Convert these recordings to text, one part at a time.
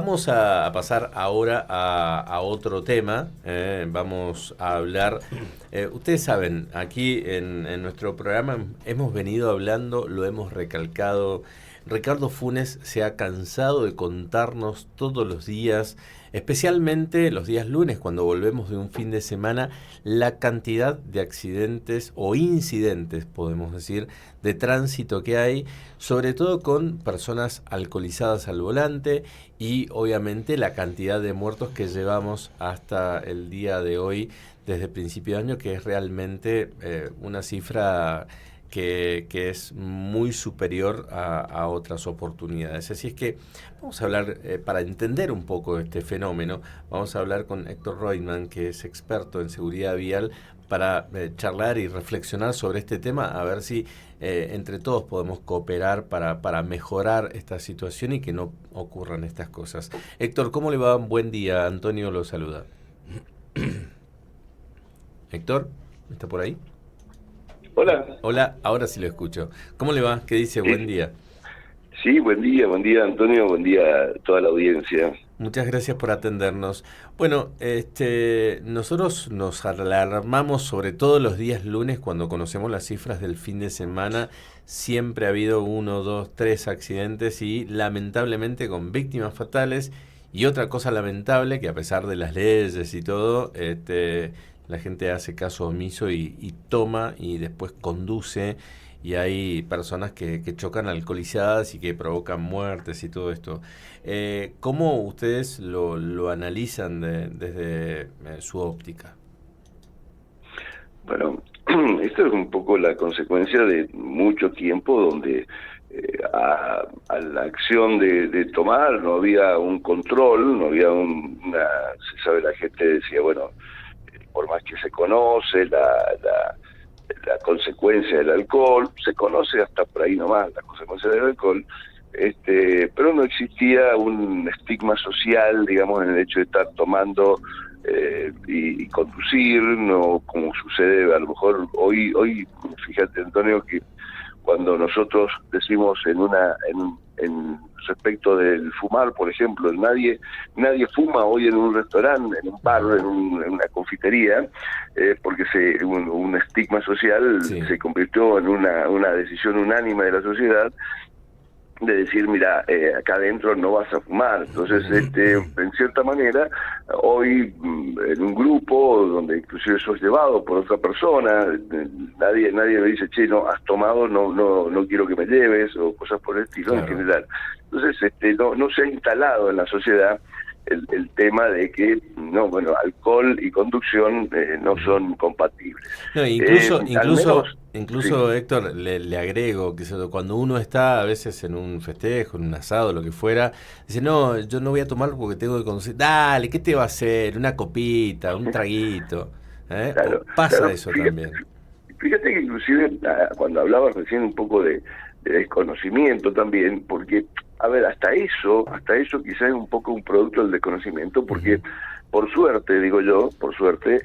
Vamos a pasar ahora a otro tema. Vamos a hablar. Ustedes saben, aquí en nuestro programa hemos venido hablando, lo hemos recalcado. Ricardo Funes se ha cansado de contarnos todos los días, especialmente los días lunes, cuando volvemos de un fin de semana, la cantidad de accidentes o incidentes, podemos decir, de tránsito que hay, sobre todo con personas alcoholizadas al volante y obviamente la cantidad de muertos que llevamos hasta el día de hoy, desde principio de año, que es realmente una cifra que es muy superior a otras oportunidades. Así es que vamos a hablar, para entender un poco este fenómeno, vamos a hablar con Héctor Reutemann, que es experto en seguridad vial, para charlar y reflexionar sobre este tema, a ver si entre todos podemos cooperar para mejorar esta situación y que no ocurran estas cosas. Héctor, ¿cómo le va? Buen día, Antonio lo saluda. Héctor, ¿está por ahí? Hola. Hola, ahora sí lo escucho. ¿Cómo le va? ¿Qué dice? Buen Sí, día. sí, buen día Antonio, buen día a toda la audiencia. Muchas gracias por atendernos. Bueno, nosotros nos alarmamos sobre todo los días lunes cuando conocemos las cifras del fin de semana. Siempre ha habido uno, dos, tres accidentes y lamentablemente con víctimas fatales. Y otra cosa lamentable, que a pesar de las leyes y todo, la gente hace caso omiso y toma y después conduce. Y hay personas que chocan alcoholizadas y que provocan muertes y todo esto. ¿Cómo ustedes lo analizan desde su óptica? Bueno, esto es un poco la consecuencia de mucho tiempo donde a la acción de tomar no había un control, no había se sabe, la gente decía, bueno, por más que se conoce la consecuencia del alcohol, se conoce hasta por ahí nomás la consecuencia del alcohol, pero no existía un estigma social, digamos, en el hecho de estar tomando y conducir, no como sucede a lo mejor hoy, fíjate Antonio, que cuando nosotros decimos en respecto del fumar, por ejemplo, nadie fuma hoy en un restaurante, en un bar, Ujú. en una confitería, porque un estigma social Sí, se convirtió en una decisión unánime de la sociedad de decir, mira, acá adentro no vas a fumar. Entonces, ujú, en cierta manera, hoy en un grupo donde inclusive sos llevado por otra persona, nadie me dice, che, no, has tomado, no quiero que me lleves, o cosas por el estilo en claro. general. Entonces, no se ha instalado en la sociedad el tema de que, no, bueno, alcohol y conducción no Ujú. son compatibles. No, Al menos, sí. incluso Héctor, le agrego que cuando uno está a veces en un festejo, en un asado, lo que fuera, dice, no, yo no voy a tomar porque tengo que conducir. Dale, ¿qué te va a hacer? Una copita, un traguito. O Claro, pasa claro, eso también. fíjate que inclusive cuando hablabas recién un poco de desconocimiento también, porque, a ver, hasta eso quizás es un poco un producto del desconocimiento, porque Ujú. por suerte, digo yo, por suerte,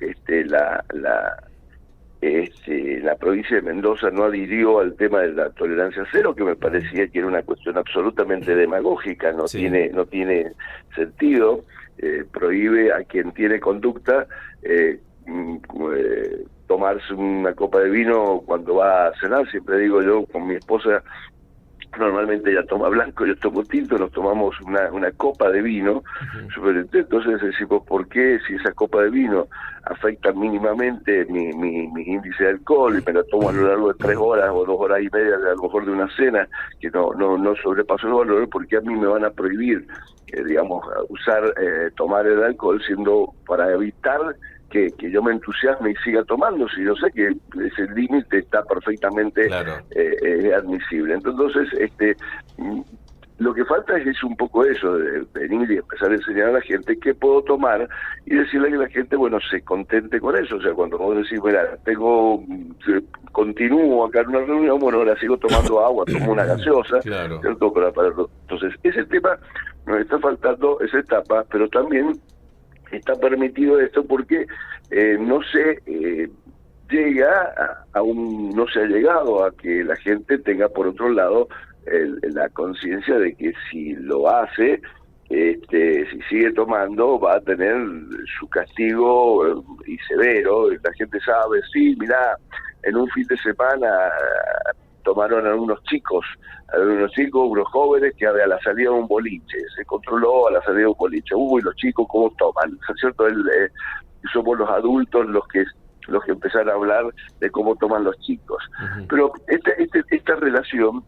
la provincia de Mendoza no adhirió al tema de la tolerancia cero, que me Ujú. parecía que era una cuestión absolutamente demagógica, Sí. no tiene sentido, prohíbe a quien tiene conducta eh, mm, tomarse una copa de vino cuando va a cenar. Siempre digo yo con mi esposa, normalmente ella toma blanco, yo tomo tinto, nos tomamos una copa de vino, Ujú. entonces decimos, ¿por qué si esa copa de vino afecta mínimamente mi índice de alcohol y me la tomo a lo largo de 3 horas o 2 horas y media, a lo mejor de una cena, que no sobrepaso el valor, porque a mí me van a prohibir, digamos, tomar el alcohol, siendo para evitar que yo me entusiasme y siga tomando, si yo sé que ese límite está perfectamente Claro. admisible. Entonces, mm, lo que falta es un poco eso, de venir y empezar a enseñar a la gente qué puedo tomar y decirle que la gente, bueno, se contente con eso. O sea, cuando vos decís, mira, continúo acá en una reunión, bueno, ahora sigo tomando agua, tomo una gaseosa, Claro. ¿cierto? Entonces, ese tema nos está faltando, esa etapa, pero también está permitido esto porque no se no se ha llegado a que la gente tenga por otro lado la conciencia de que si lo hace si sigue tomando va a tener su castigo y severo. La gente sabe, sí, mirá, en un fin de semana tomaron a unos chicos, unos jóvenes que a la salida de un boliche, se controló a la salida de un boliche, uy, los chicos cómo toman, ¿no es cierto? Somos los adultos los que empezaron a hablar de cómo toman los chicos. Uh-huh. Pero esta relación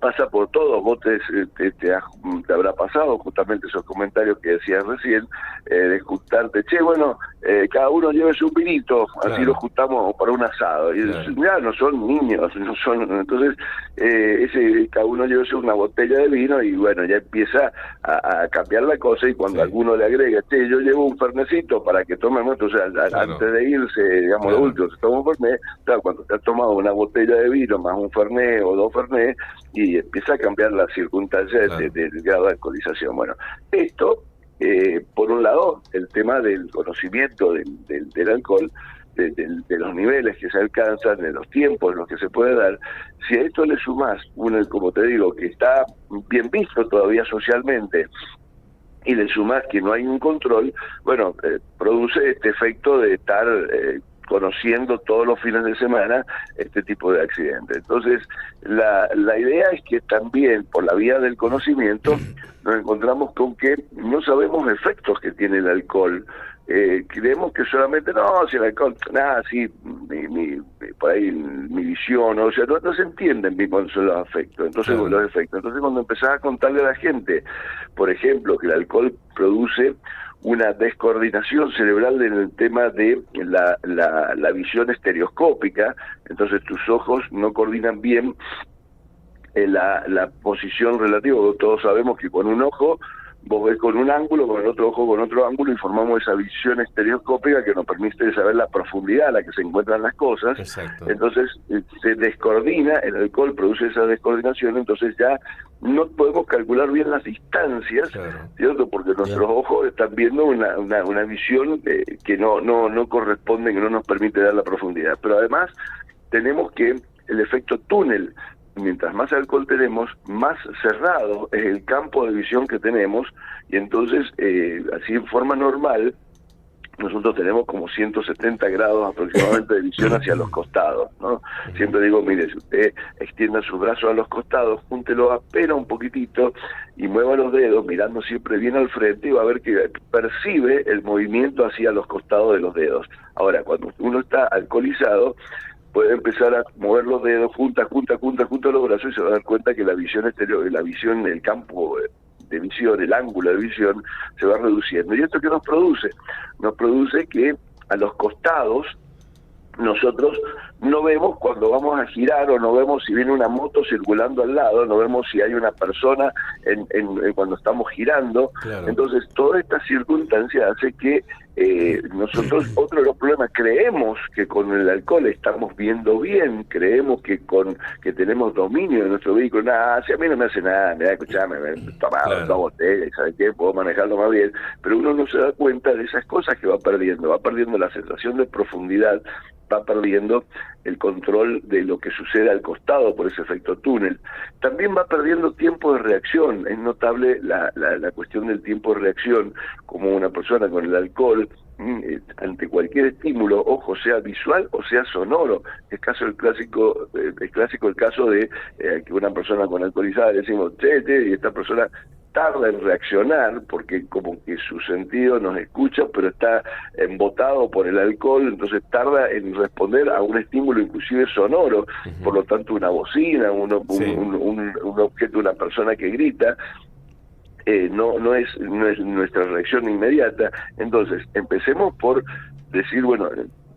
pasa por todo. Vos te habrá pasado justamente esos comentarios que decías recién, de juntarte, cada uno lleve su vinito, claro, así lo juntamos para un asado, y claro, ya no son niños, entonces cada uno lleve una botella de vino, y bueno, ya empieza a cambiar la cosa, y cuando alguno le agrega, yo llevo un fernecito para que tomemos, entonces claro, antes de irse, digamos, claro, los últimos se toma un fernet, claro, cuando te has tomado una botella de vino más un fernet o dos fernet, y empieza a cambiar las circunstancias, claro, del grado de alcoholización. Bueno, esto, por un lado, el tema del conocimiento del alcohol, de los niveles que se alcanzan, de los tiempos en los que se puede dar. Si a esto le sumás, como te digo, que está bien visto todavía socialmente, y le sumás que no hay un control, bueno, produce este efecto de estar conociendo todos los fines de semana este tipo de accidentes. Entonces, la idea es que también, por la vía del conocimiento, nos encontramos con que no sabemos efectos que tiene el alcohol. Creemos que solamente, si el alcohol, sí, por ahí mi visión, o sea, no se entienden bien cuáles son los efectos. Entonces, claro, los efectos. Entonces, cuando empezás a contarle a la gente, por ejemplo, que el alcohol produce una descoordinación cerebral en el tema de la visión estereoscópica, entonces tus ojos no coordinan bien la posición relativa. Todos sabemos que con un ojo vos ves con un ángulo, con el otro ojo con otro ángulo, y formamos esa visión estereoscópica que nos permite saber la profundidad a la que se encuentran las cosas. Exacto. Entonces se descoordina, el alcohol produce esa descoordinación, entonces ya no podemos calcular bien las distancias, claro, ¿cierto? Porque nuestros ojos están viendo una visión que no corresponde, que no nos permite dar la profundidad. Pero además tenemos que el efecto túnel. Mientras más alcohol tenemos, más cerrado es el campo de visión que tenemos, y entonces, así en forma normal, nosotros tenemos como 170 grados aproximadamente de visión hacia los costados, ¿no? Siempre digo, mire, si usted extienda sus brazos a los costados, júntelo apenas un poquitito y mueva los dedos mirando siempre bien al frente, y va a ver que percibe el movimiento hacia los costados de los dedos. Ahora, cuando uno está alcoholizado, puede empezar a mover los dedos, junta los brazos, y se va a dar cuenta que la visión exterior, el campo de visión, el ángulo de visión, se va reduciendo. ¿Y esto qué nos produce? Nos produce que a los costados nosotros no vemos cuando vamos a girar, o no vemos si viene una moto circulando al lado, no vemos si hay una persona cuando estamos girando. Claro. Entonces, toda esta circunstancia hace que nosotros, otro de los problemas, creemos que con el alcohol estamos viendo bien, creemos que tenemos dominio de nuestro vehículo. Si a mí no me hace nada, escuchame, tomado 2 botellas, ¿sabes qué? Puedo manejarlo más bien, pero uno no se da cuenta de esas cosas que va perdiendo la sensación de profundidad, va perdiendo el control de lo que sucede al costado por ese efecto túnel. También va perdiendo tiempo de reacción. Es notable la cuestión del tiempo de reacción, como una persona con el alcohol, ante cualquier estímulo, ojo, sea visual o sea sonoro. Es clásico el caso de que una persona con alcoholizada le decimos, y esta persona tarda en reaccionar, porque como que su sentido nos escucha, pero está embotado por el alcohol, entonces tarda en responder a un estímulo inclusive sonoro. Uh-huh. Por lo tanto, una bocina, un objeto, una persona que grita, no es nuestra reacción inmediata. Entonces, empecemos por decir,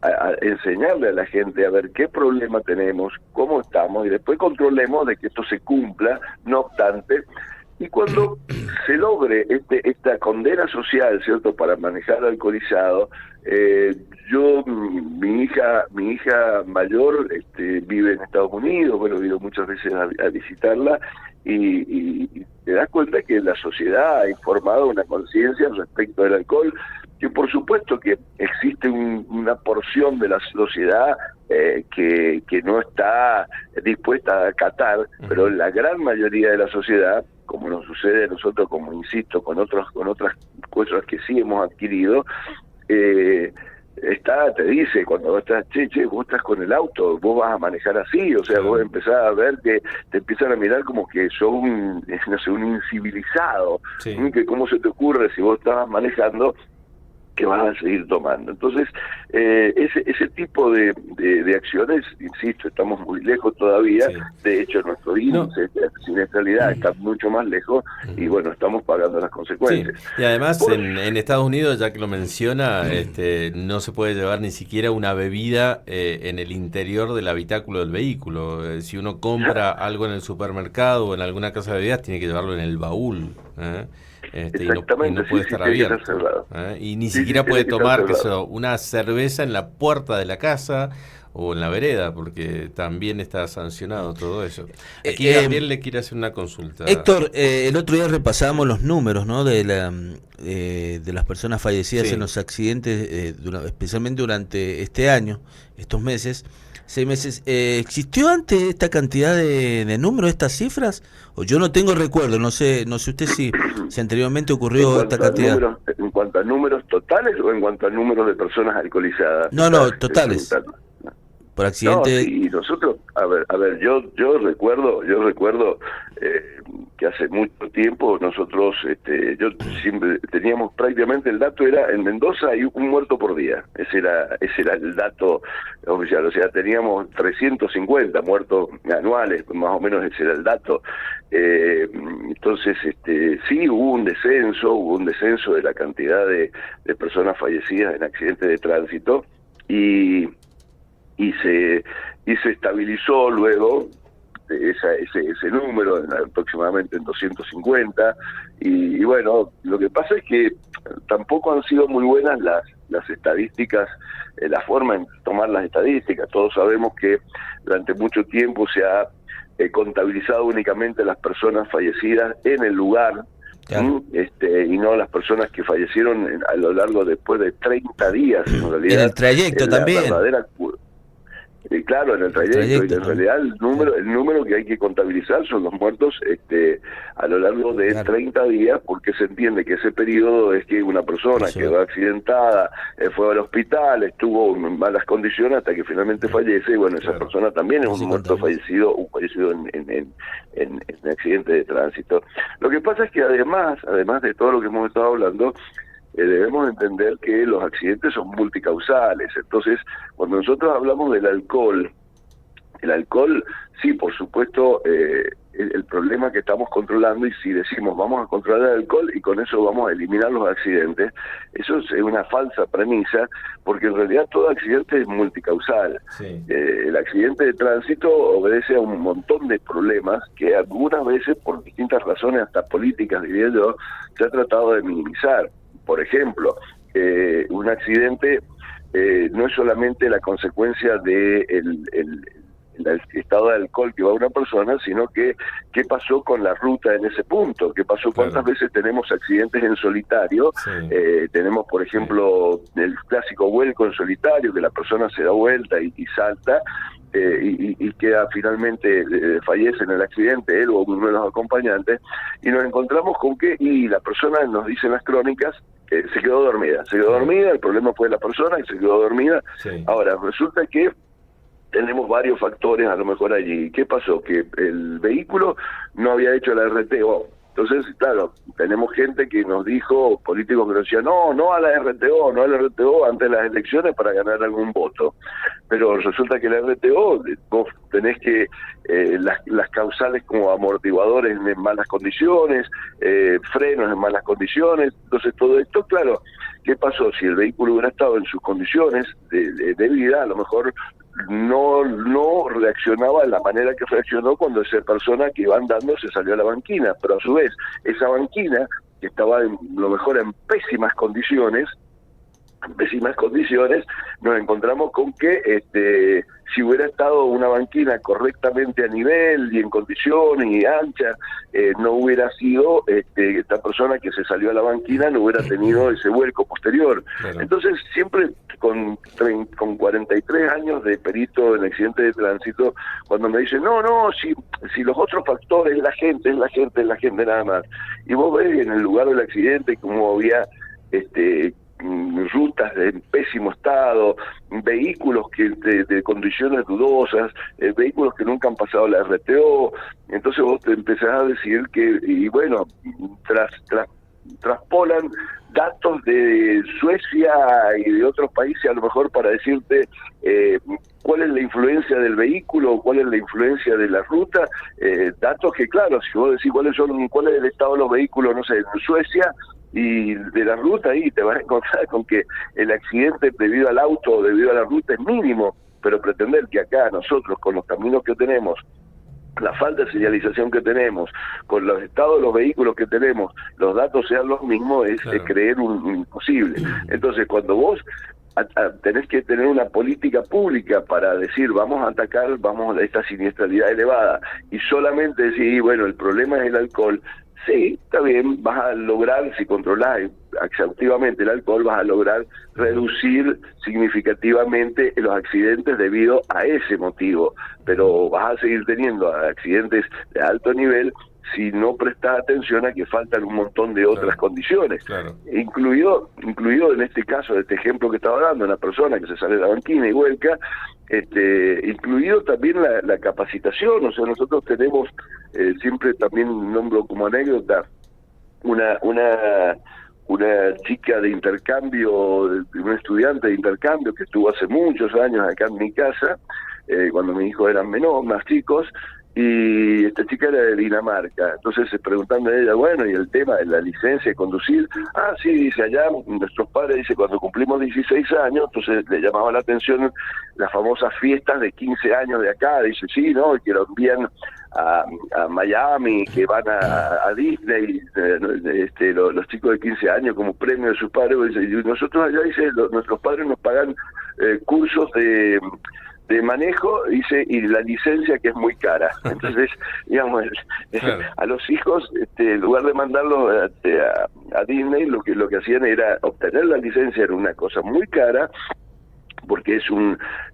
a enseñarle a la gente a ver qué problema tenemos, cómo estamos, y después controlemos de que esto se cumpla. No obstante, y cuando se logre esta condena social, ¿cierto?, para manejar alcoholizado, mi hija mayor vive en Estados Unidos, he ido muchas veces a visitarla, y te das cuenta que la sociedad ha informado una conciencia respecto del alcohol, que por supuesto que existe una porción de la sociedad que no está dispuesta a acatar, pero la gran mayoría de la sociedad como nos sucede a nosotros, como insisto, con otras cosas que sí hemos adquirido, te dice, cuando vos estás, vos estás con el auto, vos vas a manejar así, o sea, vos empezás a ver que te empiezan a mirar como que sos un incivilizado, que cómo se te ocurre si vos estabas manejando que vas a seguir tomando. Entonces, ese tipo de acciones, insisto, estamos muy lejos todavía, de hecho nuestro índice de siniestralidad está mucho más lejos, y bueno, estamos pagando las consecuencias. Y además en Estados Unidos, ya que lo menciona, no se puede llevar ni siquiera una bebida en el interior del habitáculo del vehículo. Si uno compra algo en el supermercado o en alguna casa de bebidas, tiene que llevarlo en el baúl, Exactamente, y no puede estar abierto. Y ni siquiera puede tomar una cerveza en la puerta de la casa o en la vereda, porque también está sancionado todo eso. Aquí Gabriel le quiere hacer una consulta. Héctor, el otro día repasábamos los números, ¿no?, de las personas fallecidas en los accidentes, especialmente durante este año, estos meses. 6 meses. ¿Existió antes esta cantidad de números, estas cifras? O yo no tengo recuerdo, no sé usted si anteriormente ocurrió esta cantidad. ¿En cuanto a números totales o en cuanto a números de personas alcoholizadas? No, totales. Por accidente. No, sí, nosotros, a ver, yo recuerdo que hace mucho tiempo nosotros, yo siempre teníamos prácticamente el dato era en Mendoza hay un muerto por día, ese era el dato oficial, o sea, teníamos 350 muertos anuales, más o menos ese era el dato. Entonces, sí hubo un descenso de la cantidad de personas fallecidas en accidentes de tránsito, y se estabilizó luego ese número aproximadamente en 250, y bueno, lo que pasa es que tampoco han sido muy buenas las estadísticas, la forma en tomar las estadísticas. Todos sabemos que durante mucho tiempo se ha contabilizado únicamente las personas fallecidas en el lugar, claro, y no las personas que fallecieron a lo largo después de 30 días, en realidad. En el trayecto también. Claro, en el trayecto, y en realidad el número que hay que contabilizar son los muertos a lo largo de 30 días, porque se entiende que ese periodo es que una persona quedó accidentada, fue al hospital, estuvo en malas condiciones hasta que finalmente fallece, y bueno, esa persona también es un muerto fallecido en accidente de tránsito. Lo que pasa es que además de todo lo que hemos estado hablando, debemos entender que los accidentes son multicausales. Entonces, cuando nosotros hablamos del alcohol, sí, por supuesto, el problema que estamos controlando, y si decimos vamos a controlar el alcohol y con eso vamos a eliminar los accidentes, eso es una falsa premisa, porque en realidad todo accidente es multicausal. El accidente de tránsito obedece a un montón de problemas que algunas veces, por distintas razones, hasta políticas, diría yo, se ha tratado de minimizar. Por ejemplo, un accidente no es solamente la consecuencia de el estado de alcohol que va una persona, sino que qué pasó con la ruta en ese punto, qué pasó, cuántas veces tenemos accidentes en solitario. Tenemos, por ejemplo, el clásico vuelco en solitario, que la persona se da vuelta y salta, y queda finalmente, fallece en el accidente él o uno de los acompañantes, y nos encontramos con que, y la persona, nos dicen las crónicas, se quedó dormida, el problema fue la persona y se quedó dormida. Ahora, resulta que tenemos varios factores a lo mejor allí. ¿Qué pasó? Que el vehículo no había hecho la RTO. Entonces, claro, tenemos gente que nos dijo, políticos que nos decían, no a la RTO antes de las elecciones para ganar algún voto. Pero resulta que la RTO, vos tenés que, las causales como amortiguadores en malas condiciones, frenos en malas condiciones. Entonces, todo esto, claro, ¿qué pasó? Si el vehículo hubiera estado en sus condiciones de vida, a lo mejor no reaccionaba de la manera que reaccionó cuando esa persona que iba andando se salió a la banquina, pero a su vez esa banquina, que estaba lo mejor en pésimas condiciones, pésimas condiciones, nos encontramos con que si hubiera estado una banquina correctamente a nivel y en condiciones y ancha, no hubiera sido esta persona que se salió a la banquina, no hubiera tenido ese vuelco posterior. Claro. Entonces, siempre con 43 años de perito en accidentes de tránsito, cuando me dicen, si los otros factores, es la gente nada más. Y vos ves en el lugar del accidente como había rutas en pésimo estado, vehículos que de condiciones dudosas, vehículos que nunca han pasado la RTO. Entonces vos te empezás a decir que, y bueno, traspolan datos de Suecia y de otros países a lo mejor para decirte cuál es la influencia del vehículo, cuál es la influencia de la ruta, datos que claro, si vos decís cuál es el estado de los vehículos, no sé, en Suecia y de la ruta, ahí te vas a encontrar con que el accidente debido al auto o debido a la ruta es mínimo, pero pretender que acá nosotros con los caminos que tenemos, la falta de señalización que tenemos, con los estados de los vehículos que tenemos, los datos sean los mismos, es creer un imposible. Entonces, cuando vos tenés que tener una política pública para decir, vamos a atacar, vamos a esta siniestralidad elevada, y solamente decir, bueno, el problema es el alcohol, sí, está bien, vas a lograr, si controlás exhaustivamente el alcohol, vas a lograr reducir significativamente los accidentes debido a ese motivo, pero vas a seguir teniendo accidentes de alto nivel si no prestas atención a que faltan un montón de otras condiciones, incluido en este caso, de este ejemplo que estaba dando, una persona que se sale de la banquina y vuelca, incluido también la capacitación. O sea, nosotros tenemos, siempre también nombro como anécdota, una chica de intercambio, una estudiante de intercambio que estuvo hace muchos años acá en mi casa, cuando mis hijos eran más chicos, y esta chica era de Dinamarca. Entonces, preguntando a ella, bueno, y el tema de la licencia de conducir, sí, dice, allá nuestros padres, dice, cuando cumplimos 16 años, entonces le llamaba la atención las famosas fiestas de 15 años de acá, dice, sí, ¿no? Que lo envían a Miami, que van a Disney, los chicos de 15 años como premio de sus padres, dice, y nosotros allá, dice, nuestros padres nos pagan cursos de manejo, dice, y la licencia que es muy cara. Entonces, digamos, a los hijos, en lugar de mandarlos a Disney, lo que hacían era obtener la licencia, era una cosa muy cara, porque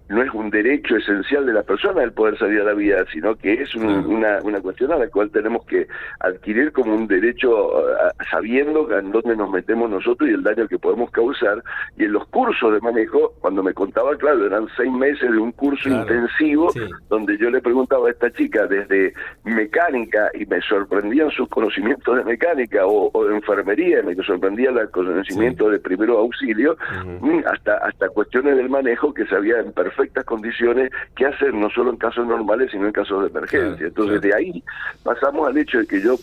no es un derecho esencial de la persona el poder salir a la vía, sino que es una cuestión a la cual tenemos que adquirir como un derecho, sabiendo en dónde nos metemos nosotros y el daño que podemos causar. Y en los cursos de manejo, cuando me contaba, claro, eran 6 meses de un curso intensivo, donde yo le preguntaba a esta chica desde mecánica, y me sorprendían sus conocimientos de mecánica, o de enfermería, me sorprendía el conocimiento de primero auxilio, hasta cuestiones del manejo que sabía en perfectas condiciones qué hacer, no solo en casos normales, sino en casos de emergencia. Entonces, de ahí pasamos al hecho de que yo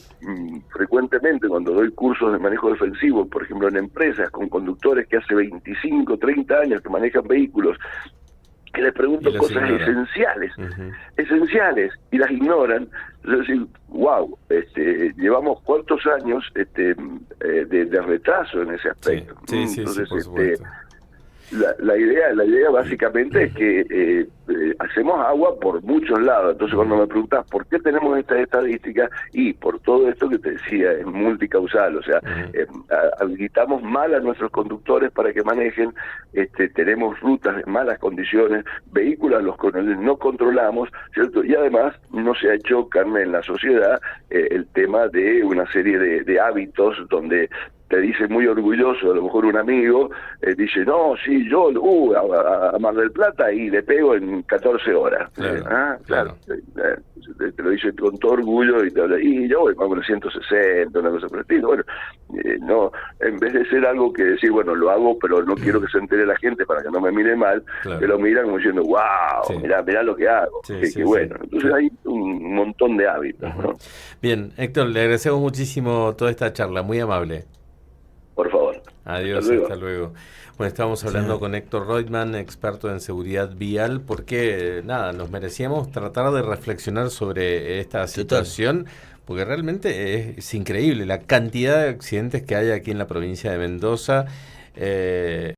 frecuentemente, cuando doy cursos de manejo defensivo, por ejemplo, en empresas con conductores que hace 25, 30 años que manejan vehículos, que les pregunto cosas esenciales, y las ignoran. Yo decir, wow, llevamos cuántos años de retraso en ese aspecto. Entonces, por supuesto. La idea básicamente es que hacemos agua por muchos lados. Entonces, cuando me preguntas por qué tenemos estas estadísticas, y por todo esto que te decía, es multicausal. O sea, habilitamos mal a nuestros conductores para que manejen, tenemos rutas en malas condiciones, vehículos a los cuales no controlamos, ¿cierto? Y además no se ha hecho carne en la sociedad el tema de una serie de hábitos donde te dice muy orgulloso, a lo mejor un amigo, dice, no, sí, yo a Mar del Plata y le pego en 14 horas. Claro. Te lo dice con todo orgullo y yo voy con 160, una cosa por el estilo. Bueno, no, en vez de ser algo que decir, bueno, lo hago, pero no quiero que se entere la gente para que no me mire mal, que lo miran como diciendo, wow, mirá lo que hago. Qué bueno. Entonces hay un montón de hábitos, ¿no? Bien, Héctor, le agradecemos muchísimo toda esta charla, muy amable. Por favor. Adiós, hasta luego. Bueno, estábamos hablando con Héctor Reutemann, experto en seguridad vial, porque nos merecíamos tratar de reflexionar sobre esta situación, porque realmente es increíble la cantidad de accidentes que hay aquí en la provincia de Mendoza.